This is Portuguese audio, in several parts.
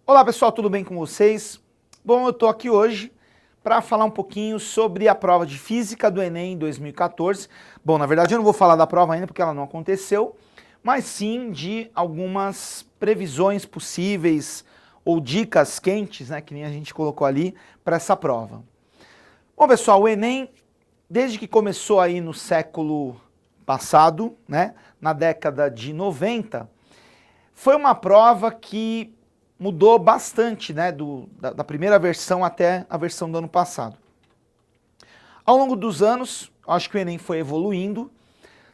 Olá pessoal, tudo bem com vocês? Bom, eu estou aqui hoje para falar um pouquinho sobre a prova de Física do Enem 2014. Bom, na verdade eu não vou falar da prova ainda porque ela não aconteceu, mas sim de algumas previsões possíveis ou dicas quentes, né, que nem a gente colocou ali para essa prova. Bom pessoal, o Enem, desde que começou aí no século passado, né, na década de 90, foi uma prova que mudou bastante, né, da primeira versão até a versão do ano passado. Ao longo dos anos, acho que o Enem foi evoluindo.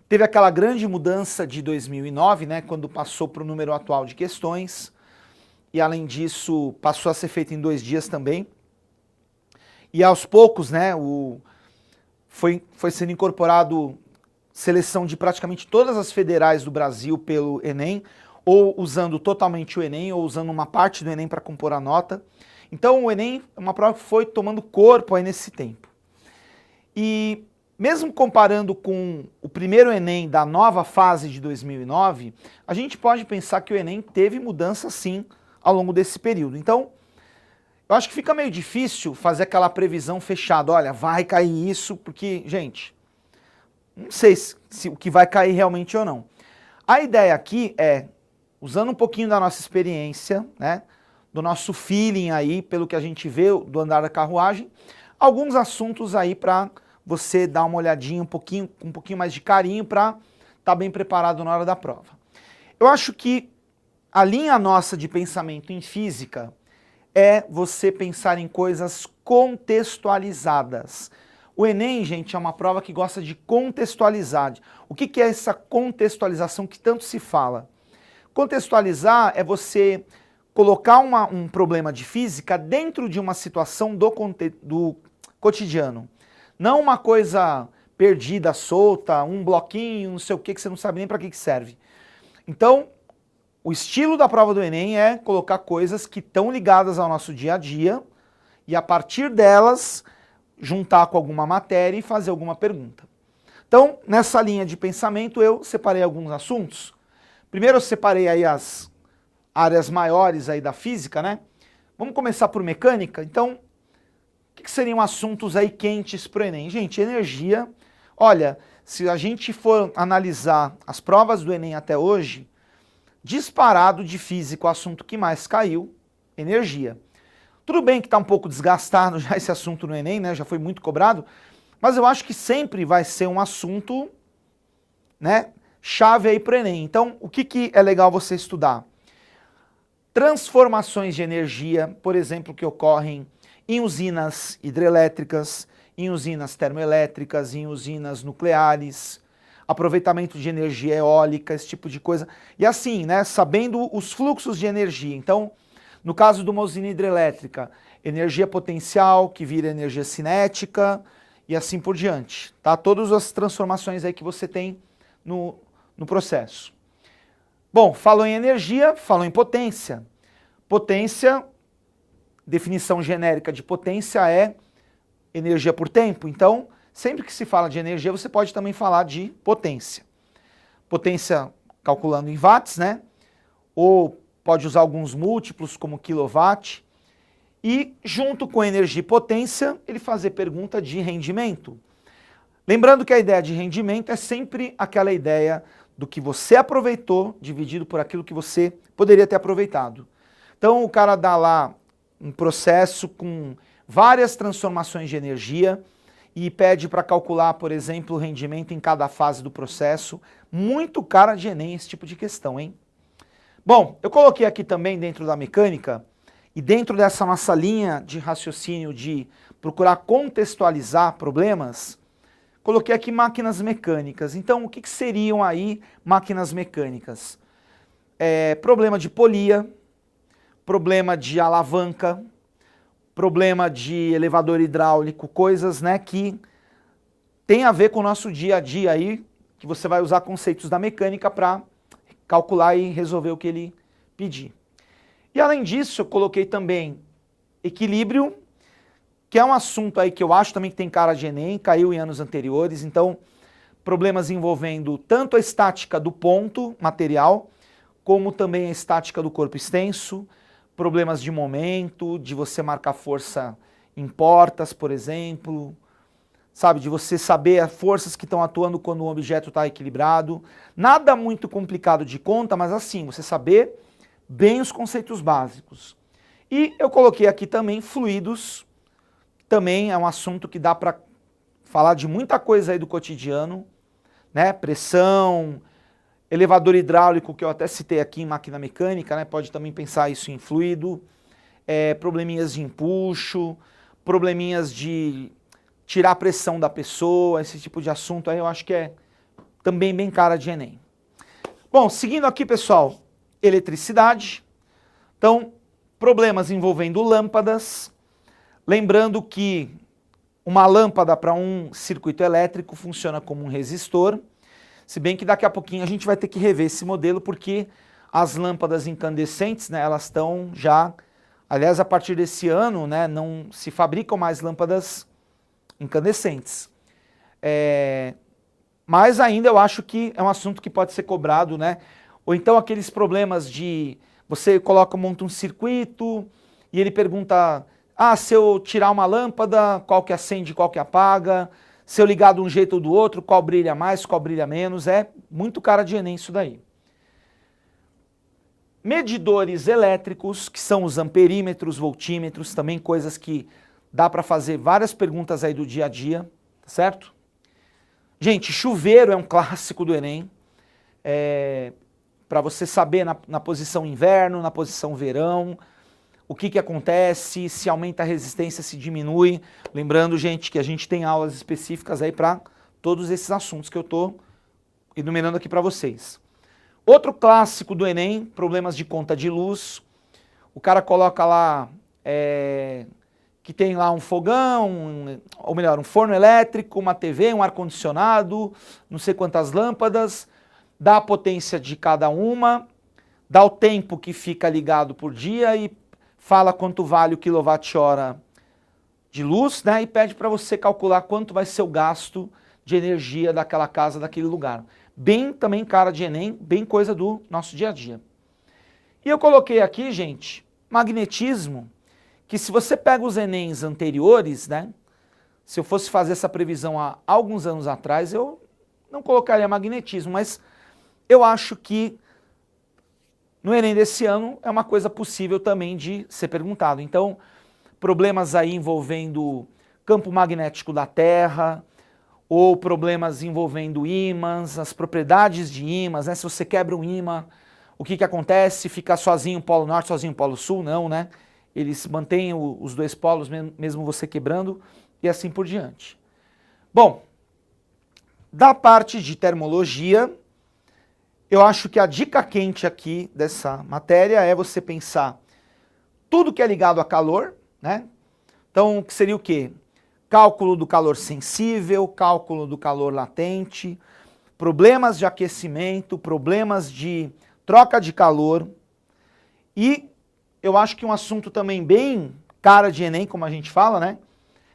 Teve aquela grande mudança de 2009, né, quando passou para o número atual de questões. E além disso, passou a ser feito em 2 dias também. E aos poucos, né, foi sendo incorporado seleção de praticamente todas as federais do Brasil pelo Enem, ou usando totalmente o Enem, ou usando uma parte do Enem para compor a nota. Então o Enem é uma prova que foi tomando corpo aí nesse tempo. E mesmo comparando com o primeiro Enem da nova fase de 2009, a gente pode pensar que o Enem teve mudança sim ao longo desse período. Então, eu acho que fica meio difícil fazer aquela previsão fechada, olha, vai cair isso, porque, gente, não sei se o que vai cair realmente ou não. A ideia aqui é, usando um pouquinho da nossa experiência, né, do nosso feeling aí, pelo que a gente vê do andar da carruagem, alguns assuntos aí para você dar uma olhadinha com um pouquinho mais de carinho para estar bem preparado na hora da prova. Eu acho que a linha nossa de pensamento em física é você pensar em coisas contextualizadas. O Enem, gente, é uma prova que gosta de contextualizar. O que é essa contextualização que tanto se fala? Contextualizar é você colocar um problema de física dentro de uma situação do cotidiano. Não uma coisa perdida, solta, um bloquinho, não sei o que você não sabe nem para que serve. Então, o estilo da prova do Enem é colocar coisas que estão ligadas ao nosso dia a dia e a partir delas juntar com alguma matéria e fazer alguma pergunta. Então, nessa linha de pensamento, eu separei alguns assuntos. Primeiro eu separei aí as áreas maiores aí da física, né? Vamos começar por mecânica. Então, o que seriam assuntos aí quentes para o Enem? Gente, energia. Olha, se a gente for analisar as provas do Enem até hoje, disparado de física o assunto que mais caiu, energia. Tudo bem que está um pouco desgastado já esse assunto no Enem, né? Já foi muito cobrado, mas eu acho que sempre vai ser um assunto, né, chave aí para o Enem. Então, o que é legal você estudar? Transformações de energia, por exemplo, que ocorrem em usinas hidrelétricas, em usinas termoelétricas, em usinas nucleares, aproveitamento de energia eólica, esse tipo de coisa. E assim, né, sabendo os fluxos de energia. Então, no caso de uma usina hidrelétrica, energia potencial que vira energia cinética e assim por diante. Tá? Todas as transformações aí que você tem no processo. Bom, falou em energia, falou em potência. Potência, definição genérica de potência é energia por tempo. Então, sempre que se fala de energia, você pode também falar de potência. Potência calculando em watts, né? Ou pode usar alguns múltiplos como quilowatt. E junto com energia e potência, ele fazer pergunta de rendimento. Lembrando que a ideia de rendimento é sempre aquela ideia do que você aproveitou dividido por aquilo que você poderia ter aproveitado. Então o cara dá lá um processo com várias transformações de energia e pede para calcular, por exemplo, o rendimento em cada fase do processo. Muito cara de Enem esse tipo de questão, hein? Bom, eu coloquei aqui também dentro da mecânica e dentro dessa nossa linha de raciocínio de procurar contextualizar problemas, coloquei aqui máquinas mecânicas. Então, o que seriam aí máquinas mecânicas? Problema de polia, problema de alavanca, problema de elevador hidráulico, coisas, né, que tem a ver com o nosso dia a dia aí, que você vai usar conceitos da mecânica para calcular e resolver o que ele pedir. E além disso, eu coloquei também equilíbrio, que é um assunto aí que eu acho também que tem cara de Enem, caiu em anos anteriores, então problemas envolvendo tanto a estática do ponto material, como também a estática do corpo extenso, problemas de momento, de você marcar força em portas, por exemplo, sabe, de você saber as forças que estão atuando quando o objeto está equilibrado. Nada muito complicado de conta, mas assim, você saber bem os conceitos básicos. E eu coloquei aqui também fluidos, também é um assunto que dá para falar de muita coisa aí do cotidiano, né? Pressão, elevador hidráulico, que eu até citei aqui em máquina mecânica, né? Pode também pensar isso em fluido, probleminhas de empuxo, probleminhas de tirar a pressão da pessoa, esse tipo de assunto aí eu acho que é também bem cara de Enem. Bom, seguindo aqui, pessoal, eletricidade. Então, problemas envolvendo lâmpadas. Lembrando que uma lâmpada para um circuito elétrico funciona como um resistor, se bem que daqui a pouquinho a gente vai ter que rever esse modelo, porque as lâmpadas incandescentes, né, elas estão já, aliás, a partir desse ano, né, não se fabricam mais lâmpadas incandescentes. Mas ainda eu acho que é um assunto que pode ser cobrado, né? Ou então aqueles problemas de você monta um circuito e ele pergunta, se eu tirar uma lâmpada, qual que acende, qual que apaga? Se eu ligar de um jeito ou do outro, qual brilha mais, qual brilha menos? É muito cara de Enem isso daí. Medidores elétricos, que são os amperímetros, voltímetros, também coisas que dá para fazer várias perguntas aí do dia a dia, tá certo? Gente, chuveiro é um clássico do Enem, para você saber na posição inverno, na posição verão, o que acontece, se aumenta a resistência, se diminui. Lembrando, gente, que a gente tem aulas específicas aí para todos esses assuntos que eu estou enumerando aqui para vocês. Outro clássico do Enem, problemas de conta de luz. O cara coloca lá que tem lá um fogão, ou melhor, um forno elétrico, uma TV, um ar-condicionado, não sei quantas lâmpadas, dá a potência de cada uma, dá o tempo que fica ligado por dia e fala quanto vale o quilowatt-hora de luz, né? E pede para você calcular quanto vai ser o gasto de energia daquela casa, daquele lugar. Bem também cara de Enem, bem coisa do nosso dia a dia. E eu coloquei aqui, gente, magnetismo, que se você pega os Enems anteriores, né? Se eu fosse fazer essa previsão há alguns anos atrás, eu não colocaria magnetismo, mas eu acho que no Enem desse ano é uma coisa possível também de ser perguntado. Então, problemas aí envolvendo campo magnético da Terra, ou problemas envolvendo ímãs, as propriedades de ímãs, né? Se você quebra um ímã, o que acontece? Fica sozinho o Polo Norte, sozinho o Polo Sul? Não, né? Eles mantêm os dois polos, mesmo você quebrando, e assim por diante. Bom, da parte de termologia, eu acho que a dica quente aqui dessa matéria é você pensar tudo que é ligado a calor, né? Então, que seria o quê? Cálculo do calor sensível, cálculo do calor latente, problemas de aquecimento, problemas de troca de calor. E eu acho que um assunto também bem cara de Enem, como a gente fala, né?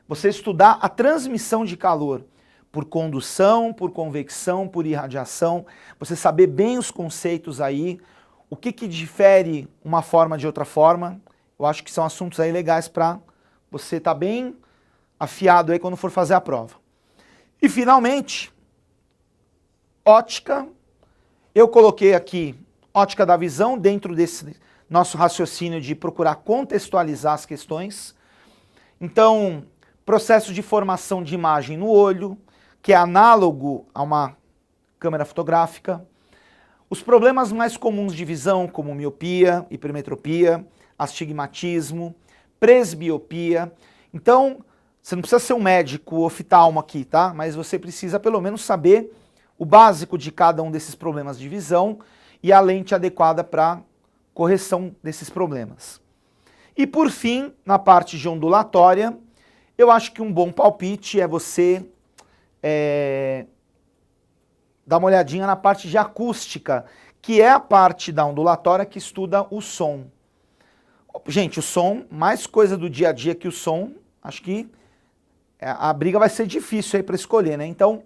Você estudar a transmissão de calor por condução, por convecção, por irradiação, você saber bem os conceitos aí, o que difere uma forma de outra forma. Eu acho que são assuntos aí legais para você estar bem afiado aí quando for fazer a prova. E finalmente, ótica. Eu coloquei aqui ótica da visão dentro desse nosso raciocínio de procurar contextualizar as questões. Então, processo de formação de imagem no olho, que é análogo a uma câmera fotográfica. Os problemas mais comuns de visão, como miopia, hipermetropia, astigmatismo, presbiopia. Então, você não precisa ser um médico oftalmo aqui, tá? Mas você precisa pelo menos saber o básico de cada um desses problemas de visão e a lente adequada para correção desses problemas. E por fim, na parte de ondulatória, eu acho que um bom palpite é você dar uma olhadinha na parte de acústica, que é a parte da ondulatória que estuda o som. Gente, o som, mais coisa do dia a dia que o som, acho que a briga vai ser difícil aí para escolher, né? Então,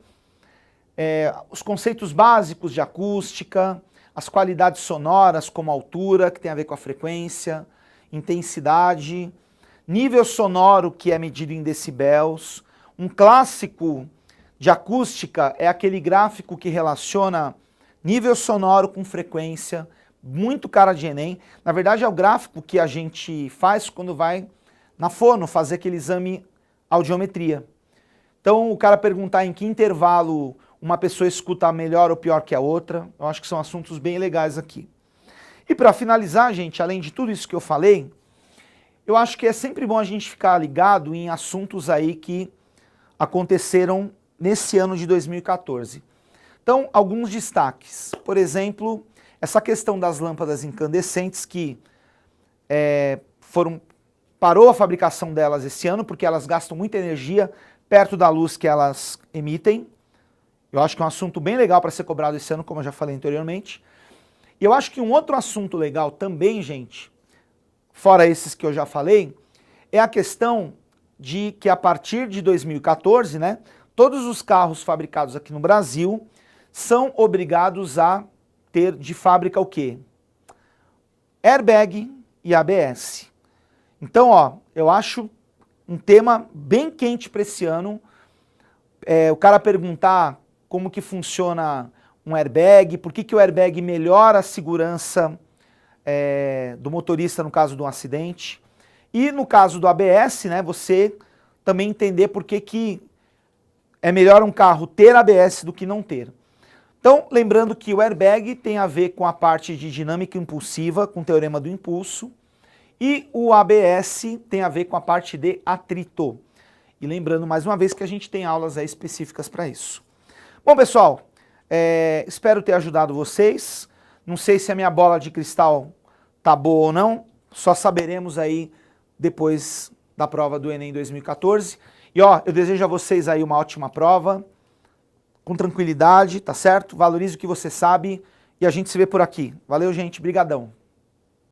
os conceitos básicos de acústica, as qualidades sonoras, como a altura, que tem a ver com a frequência, intensidade, nível sonoro, que é medido em decibéis. Um clássico de acústica é aquele gráfico que relaciona nível sonoro com frequência, muito cara de Enem. Na verdade é o gráfico que a gente faz quando vai na fono fazer aquele exame audiometria. Então o cara perguntar em que intervalo uma pessoa escuta melhor ou pior que a outra, eu acho que são assuntos bem legais aqui. E para finalizar, gente, além de tudo isso que eu falei, eu acho que é sempre bom a gente ficar ligado em assuntos aí que aconteceram nesse ano de 2014. Então, alguns destaques. Por exemplo, essa questão das lâmpadas incandescentes que parou a fabricação delas esse ano porque elas gastam muita energia perto da luz que elas emitem. Eu acho que é um assunto bem legal para ser cobrado esse ano, como eu já falei anteriormente. E eu acho que um outro assunto legal também, gente, fora esses que eu já falei, é a questão de que a partir de 2014, né, todos os carros fabricados aqui no Brasil são obrigados a ter de fábrica o quê? Airbag e ABS. Então, ó, eu acho um tema bem quente para esse ano. O cara perguntar como que funciona um airbag, por que o airbag melhora a segurança do motorista no caso de um acidente. E no caso do ABS, né, você também entender por que é melhor um carro ter ABS do que não ter. Então, lembrando que o airbag tem a ver com a parte de dinâmica impulsiva, com o teorema do impulso, e o ABS tem a ver com a parte de atrito. E lembrando mais uma vez que a gente tem aulas aí específicas para isso. Bom, pessoal, espero ter ajudado vocês. Não sei se a minha bola de cristal tá boa ou não, só saberemos aí depois da prova do Enem 2014. E ó, eu desejo a vocês aí uma ótima prova, com tranquilidade, tá certo? Valorize o que você sabe e a gente se vê por aqui. Valeu, gente, brigadão.